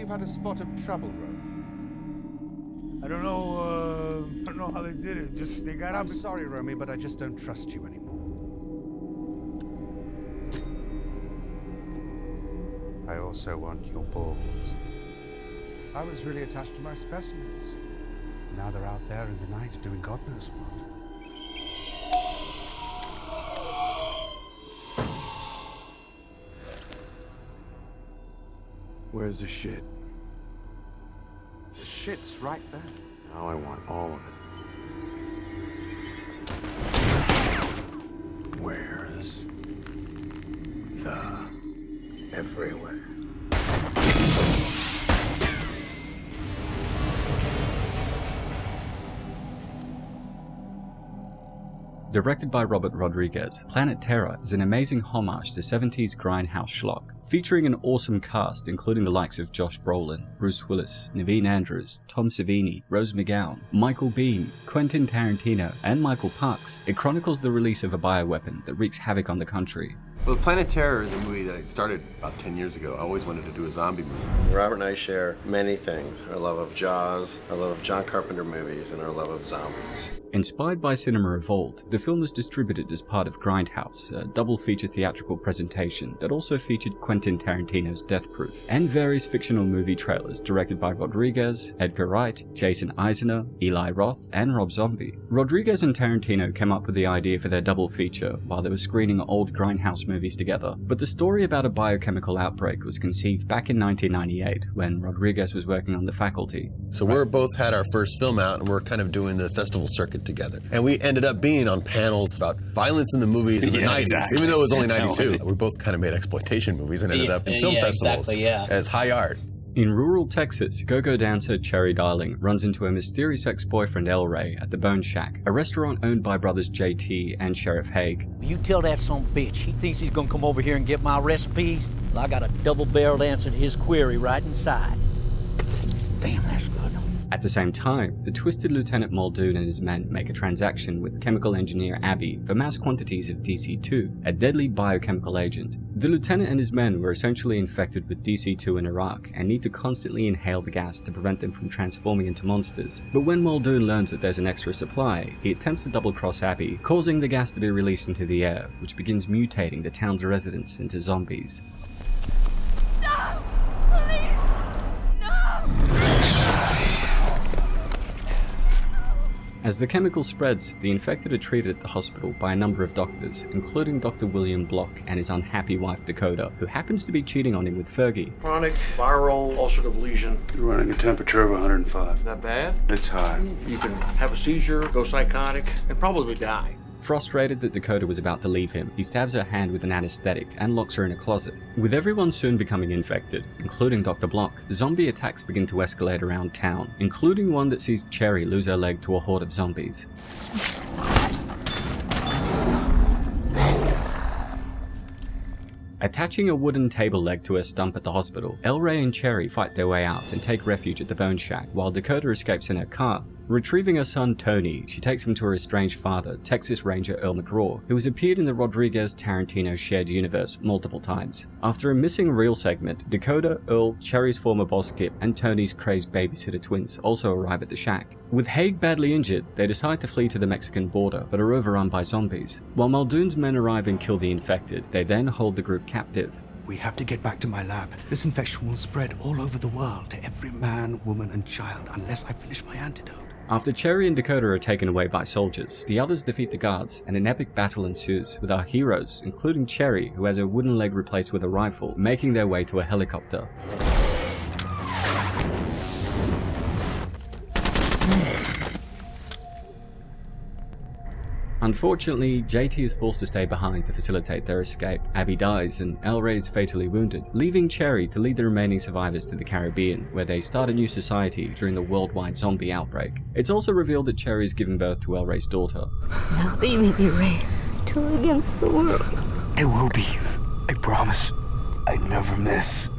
you've had a spot of trouble, Romy. I don't know how they did it. Just, they got I'm up. sorry, Romy, but I just don't trust you anymore. I also want your balls. I was really attached to my specimens. Now they're out there in the night doing God knows what. Where's the shit? The shit's right there. Now I want all of it. Where's the everywhere? Directed by Robert Rodriguez, Planet Terror is an amazing homage to 70s grindhouse schlock, featuring an awesome cast including the likes of Josh Brolin, Bruce Willis, Naveen Andrews, Tom Savini, Rose McGowan, Michael Biehn, Quentin Tarantino, and Michael Parks. It chronicles the release of a bioweapon that wreaks havoc on the country. Well, Planet Terror is a movie that I started about 10 years ago. I always wanted to do a zombie movie. Robert and I share many things. Our love of Jaws, our love of John Carpenter movies, and our love of zombies. Inspired by Cinema Revolt, the film was distributed as part of Grindhouse, a double-feature theatrical presentation that also featured Quentin Tarantino's Death Proof, and various fictional movie trailers directed by Rodriguez, Edgar Wright, Jason Eisner, Eli Roth, and Rob Zombie. Rodriguez and Tarantino came up with the idea for their double feature while they were screening old Grindhouse movies together, but the story about a biochemical outbreak was conceived back in 1998 when Rodriguez was working on The Faculty. So we're both had our first film out, and we're kind of doing the festival circuit together. And we ended up being on panels about violence in the movies in the 90s, exactly. even though it was only 92. We both kind of made exploitation movies and ended up in film festivals as high art. In rural Texas, go-go dancer Cherry Darling runs into her mysterious ex-boyfriend El Ray at the Bone Shack, a restaurant owned by brothers JT and Sheriff Haig. You tell that son bitch, he thinks he's gonna come over here and get my recipes? Well, I got a double-barreled answer to his query right inside. Damn, that's good. At the same time, the twisted Lieutenant Muldoon and his men make a transaction with chemical engineer Abby for mass quantities of DC2, a deadly biochemical agent. The lieutenant and his men were essentially infected with DC2 in Iraq and need to constantly inhale the gas to prevent them from transforming into monsters. But when Muldoon learns that there's an extra supply, he attempts to double-cross Abby, causing the gas to be released into the air, which begins mutating the town's residents into zombies. No! Please! No! As the chemical spreads, the infected are treated at the hospital by a number of doctors, including Dr. William Block and his unhappy wife Dakota, who happens to be cheating on him with Fergie. Chronic viral ulcerative lesion. You're running a temperature of 105. Not bad. It's high. You can have a seizure, go psychotic, and probably die. Frustrated that Dakota was about to leave him, he stabs her hand with an anesthetic and locks her in a closet. With everyone soon becoming infected, including Dr. Block, zombie attacks begin to escalate around town, including one that sees Cherry lose her leg to a horde of zombies. Attaching a wooden table leg to her stump at the hospital, El Ray and Cherry fight their way out and take refuge at the Bone Shack while Dakota escapes in her car. Retrieving her son Tony, she takes him to her estranged father, Texas Ranger Earl McGraw, who has appeared in the Rodriguez-Tarantino shared universe multiple times. After a missing reel segment, Dakota, Earl, Cherry's former boss Kip, and Tony's crazed babysitter twins also arrive at the shack. With Haig badly injured, they decide to flee to the Mexican border, but are overrun by zombies. While Muldoon's men arrive and kill the infected, they then hold the group captive. We have to get back to my lab. This infection will spread all over the world to every man, woman, and child unless I finish my antidote. After Cherry and Dakota are taken away by soldiers, the others defeat the guards, and an epic battle ensues, with our heroes, including Cherry, who has her wooden leg replaced with a rifle, making their way to a helicopter. Unfortunately, JT is forced to stay behind to facilitate their escape. Abby dies and El Ray is fatally wounded, leaving Cherry to lead the remaining survivors to the Caribbean, where they start a new society during the worldwide zombie outbreak. It's also revealed that Cherry has given birth to El Ray's daughter. Now leave me be, Ray. Two against the world. It will be. I promise. I never miss.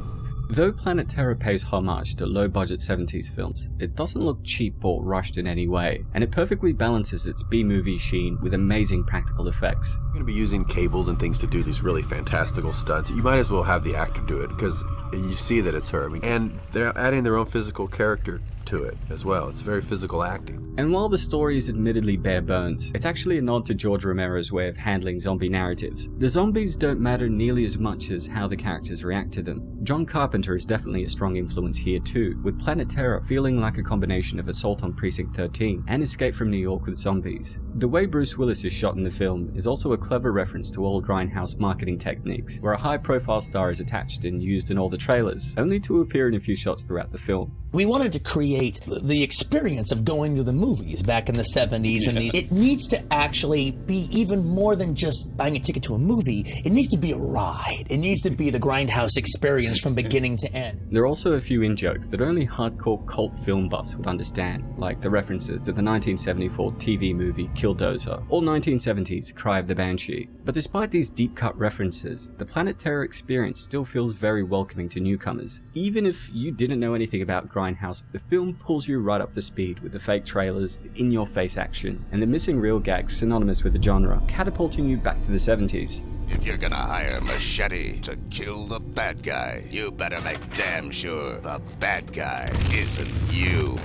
Though Planet Terror pays homage to low-budget 70s films, it doesn't look cheap or rushed in any way, and it perfectly balances its B-movie sheen with amazing practical effects. You're going to be using cables and things to do these really fantastical stunts. You might as well have the actor do it, because you see that it's her. And they're adding their own physical character to it as well. It's very physical acting. And while the story is admittedly bare bones, it's actually a nod to George Romero's way of handling zombie narratives. The zombies don't matter nearly as much as how the characters react to them. John Carpenter is definitely a strong influence here too, with Planet Terror feeling like a combination of Assault on Precinct 13 and Escape from New York with zombies. The way Bruce Willis is shot in the film is also a clever reference to old grindhouse marketing techniques, where a high-profile star is attached and used in all the trailers, only to appear in a few shots throughout the film. We wanted to create the experience of going to the movies back in the 70s and these. It needs to actually be even more than just buying a ticket to a movie. It needs to be a ride. It needs to be the grindhouse experience from beginning to end. There are also a few in-jokes that only hardcore cult film buffs would understand, like the references to the 1974 TV movie Killdozer, or 1970's Cry of the Banshee. But despite these deep-cut references, the Planet Terror experience still feels very welcoming to newcomers. Even if you didn't know anything about grindhouse, the film pulls you right up to speed with the fake trailers, the in-your-face action, and the missing reel gags synonymous with the genre, catapulting you back to the 70s. If you're gonna hire Machete to kill the bad guy, you better make damn sure the bad guy isn't you.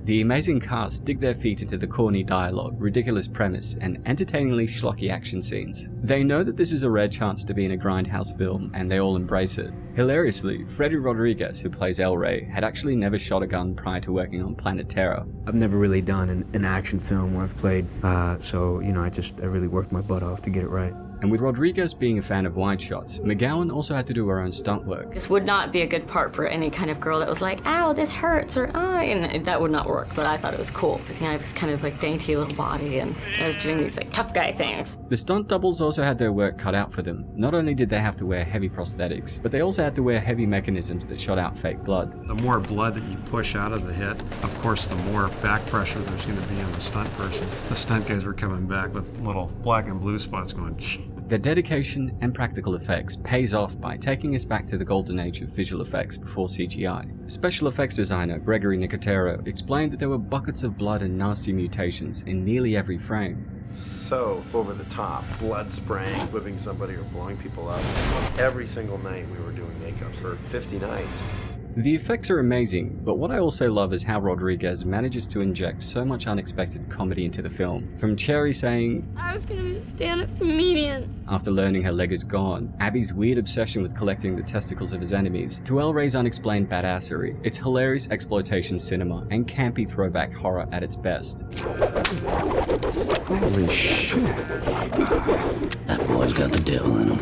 The amazing cast dig their feet into the corny dialogue, ridiculous premise, and entertainingly schlocky action scenes. They know that this is a rare chance to be in a grindhouse film, and they all embrace it. Hilariously, Freddy Rodriguez, who plays El Rey, had actually never shot a gun prior to working on Planet Terror. I've never really done an action film where I've played, so, you know, I really worked my butt off to get it right. And with Rodriguez being a fan of wide shots, McGowan also had to do her own stunt work. This would not be a good part for any kind of girl that was like, ow, this hurts, or and that would not work, but I thought it was cool. But I have this kind of like dainty little body, and I was doing these like tough guy things. The stunt doubles also had their work cut out for them. Not only did they have to wear heavy prosthetics, but they also had to wear heavy mechanisms that shot out fake blood. The more blood that you push out of the hit, of course, the more back pressure there's going to be on the stunt person. The stunt guys were coming back with little black and blue spots going, shh. Their dedication and practical effects pays off by taking us back to the golden age of visual effects before CGI. Special effects designer Gregory Nicotero explained that there were buckets of blood and nasty mutations in nearly every frame. So over the top, blood spraying, whipping somebody or blowing people up. Every single night we were doing makeups for 50 nights. The effects are amazing, but what I also love is how Rodriguez manages to inject so much unexpected comedy into the film. From Cherry saying, I was gonna be a stand-up comedian, after learning her leg is gone, Abby's weird obsession with collecting the testicles of his enemies, to El Rey's unexplained badassery. It's hilarious exploitation cinema and campy throwback horror at its best. Holy shit. That boy's got the devil in him.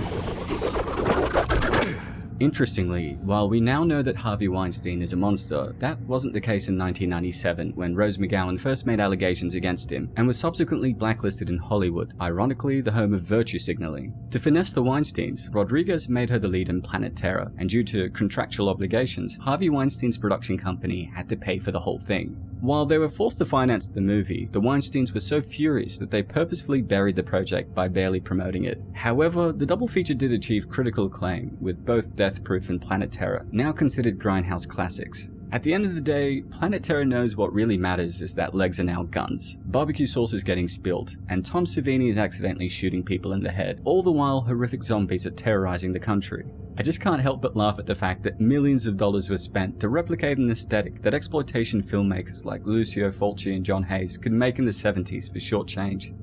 Interestingly, while we now know that Harvey Weinstein is a monster, that wasn't the case in 1997 when Rose McGowan first made allegations against him and was subsequently blacklisted in Hollywood, ironically the home of virtue signaling. To finesse the Weinsteins, Rodriguez made her the lead in Planet Terror, and due to contractual obligations, Harvey Weinstein's production company had to pay for the whole thing. While they were forced to finance the movie, the Weinsteins were so furious that they purposefully buried the project by barely promoting it. However, the double feature did achieve critical acclaim, with both Death Proof and Planet Terror now considered grindhouse classics. At the end of the day, Planet Terror knows what really matters is that legs are now guns. Barbecue sauce is getting spilled, and Tom Savini is accidentally shooting people in the head, all the while horrific zombies are terrorizing the country. I just can't help but laugh at the fact that millions of dollars were spent to replicate an aesthetic that exploitation filmmakers like Lucio Fulci and John Hayes could make in the 70s for short change.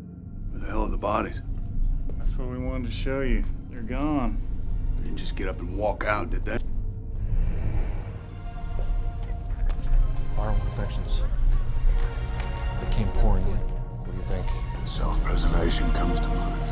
Where the hell are the bodies? That's what we wanted to show you. They're gone. They didn't just get up and walk out, did they? Viral infections. They came pouring in. What do you think? Self-preservation comes to mind.